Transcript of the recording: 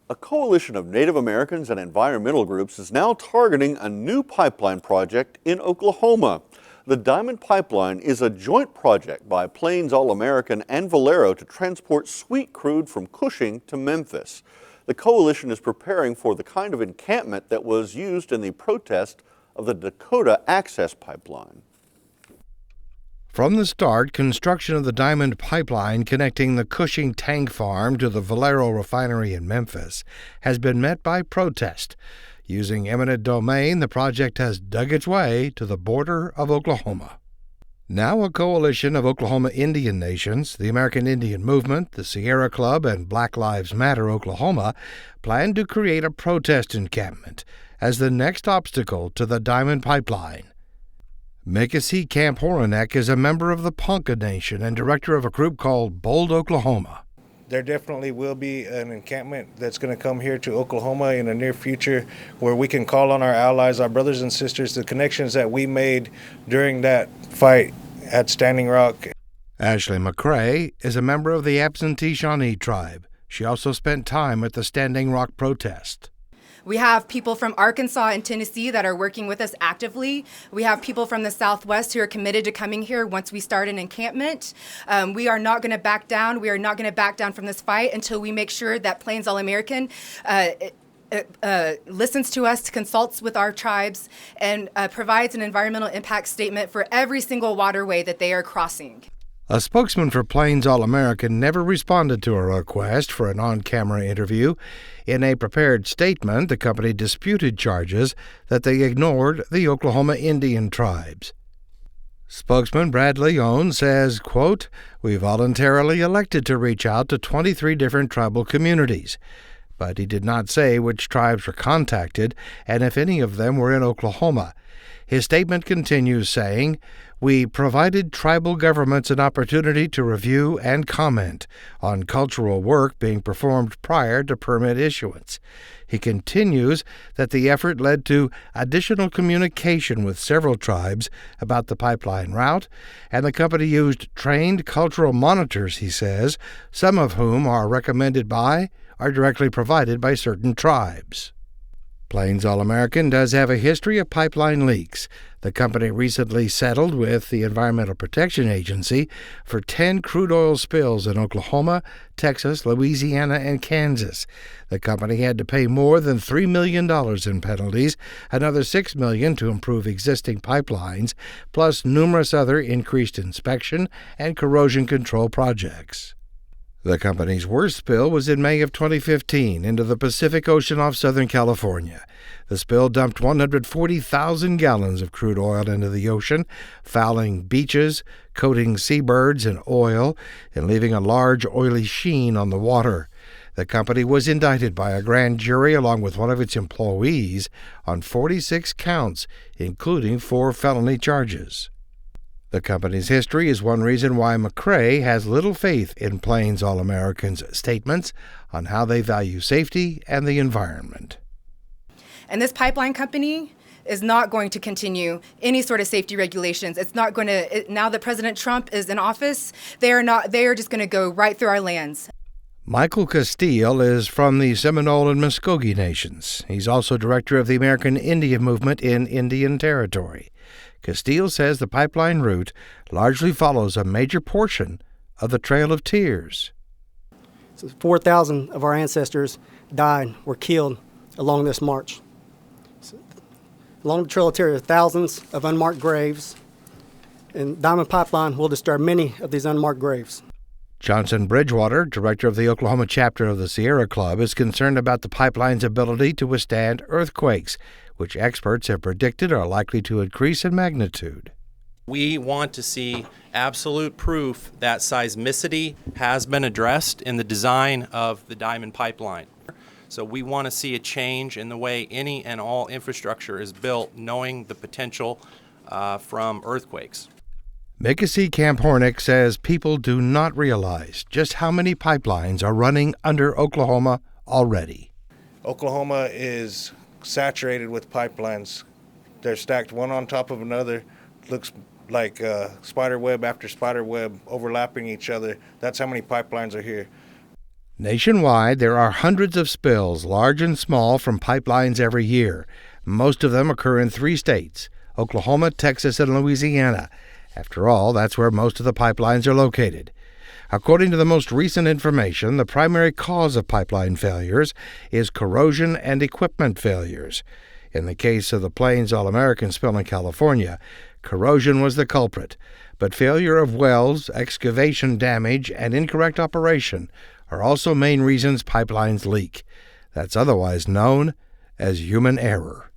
A coalition of Native Americans and environmental groups is now targeting a new pipeline project in Oklahoma. The Diamond Pipeline is a joint project by Plains All-American and Valero to transport sweet crude from Cushing to Memphis. The coalition is preparing for the kind of encampment that was used in the protest of the Dakota Access Pipeline. From the start, construction of the Diamond Pipeline connecting the Cushing tank farm to the Valero refinery in Memphis has been met by protest. Using eminent domain, the project has dug its way to the border of Oklahoma. Now a coalition of Oklahoma Indian nations, the American Indian Movement, the Sierra Club, and Black Lives Matter Oklahoma plan to create a protest encampment as the next obstacle to the Diamond Pipeline. Casteel is a member of the Ponca Nation and director of a group called Bold, Oklahoma. There definitely will be an encampment that's going to come here to Oklahoma in the near future where we can call on our allies, our brothers and sisters, the connections that we made during that fight at Standing Rock. Ashley McCrae is a member of the Absentee Shawnee tribe. She also spent time at the Standing Rock protest. We have people from Arkansas and Tennessee that are working with us actively. We have people from the Southwest who are committed to coming here once we start an encampment. We are not going to back down. We are not going to back down from this fight until we make sure that Plains All-American listens to us, consults with our tribes, and provides an environmental impact statement for every single waterway that they are crossing. A spokesman for Plains All-American never responded to a request for an on-camera interview. In a prepared statement, the company disputed charges that they ignored the Oklahoma Indian tribes. Spokesman Brad Leone says, quote, "We voluntarily elected to reach out to 23 different tribal communities." But he did not say which tribes were contacted and if any of them were in Oklahoma. His statement continues saying, "We provided tribal governments an opportunity to review and comment on cultural work being performed prior to permit issuance." He continues that the effort led to additional communication with several tribes about the pipeline route, and the company used trained cultural monitors, he says, some of whom are recommended by or directly provided by certain tribes. Plains All-American does have a history of pipeline leaks. The company recently settled with the Environmental Protection Agency for 10 crude oil spills in Oklahoma, Texas, Louisiana, and Kansas. The company had to pay more than $3 million in penalties, another $6 million to improve existing pipelines, plus numerous other increased inspection and corrosion control projects. The company's worst spill was in May of 2015 into the Pacific Ocean off Southern California. The spill dumped 140,000 gallons of crude oil into the ocean, fouling beaches, coating seabirds in oil, and leaving a large oily sheen on the water. The company was indicted by a grand jury along with one of its employees on 46 counts, including 4 felony charges. The company's history is one reason why McCrae has little faith in Plains All-American's statements on how they value safety and the environment. And this pipeline company is not going to continue any sort of safety regulations. It's not going to, now that President Trump is in office, they are just going to go right through our lands. Michael Casteel is from the Seminole and Muskogee Nations. He's also director of the American Indian Movement in Indian Territory. Casteel says the pipeline route largely follows a major portion of the Trail of Tears. So 4,000 of our ancestors died, were killed along this march. So, along the Trail of Tears, thousands of unmarked graves, and Diamond Pipeline will disturb many of these unmarked graves. Johnson Bridgewater, director of the Oklahoma chapter of the Sierra Club, is concerned about the pipeline's ability to withstand earthquakes, which experts have predicted are likely to increase in magnitude. We want to see absolute proof that seismicity has been addressed in the design of the Diamond Pipeline. So we want to see a change in the way any and all infrastructure is built, knowing the potential from earthquakes. Casteel Camp Hornick says people do not realize just how many pipelines are running under Oklahoma already. Oklahoma is saturated with pipelines. They're stacked one on top of another. Looks like spider web after spider web overlapping each other. That's how many pipelines are here. Nationwide, there are hundreds of spills, large and small, from pipelines every year. Most of them occur in 3 states: Oklahoma, Texas, and Louisiana. After all, that's where most of the pipelines are located. According to the most recent information, the primary cause of pipeline failures is corrosion and equipment failures. In the case of the Plains All-American spill in California, corrosion was the culprit, but failure of wells, excavation damage, and incorrect operation are also main reasons pipelines leak. That's otherwise known as human error.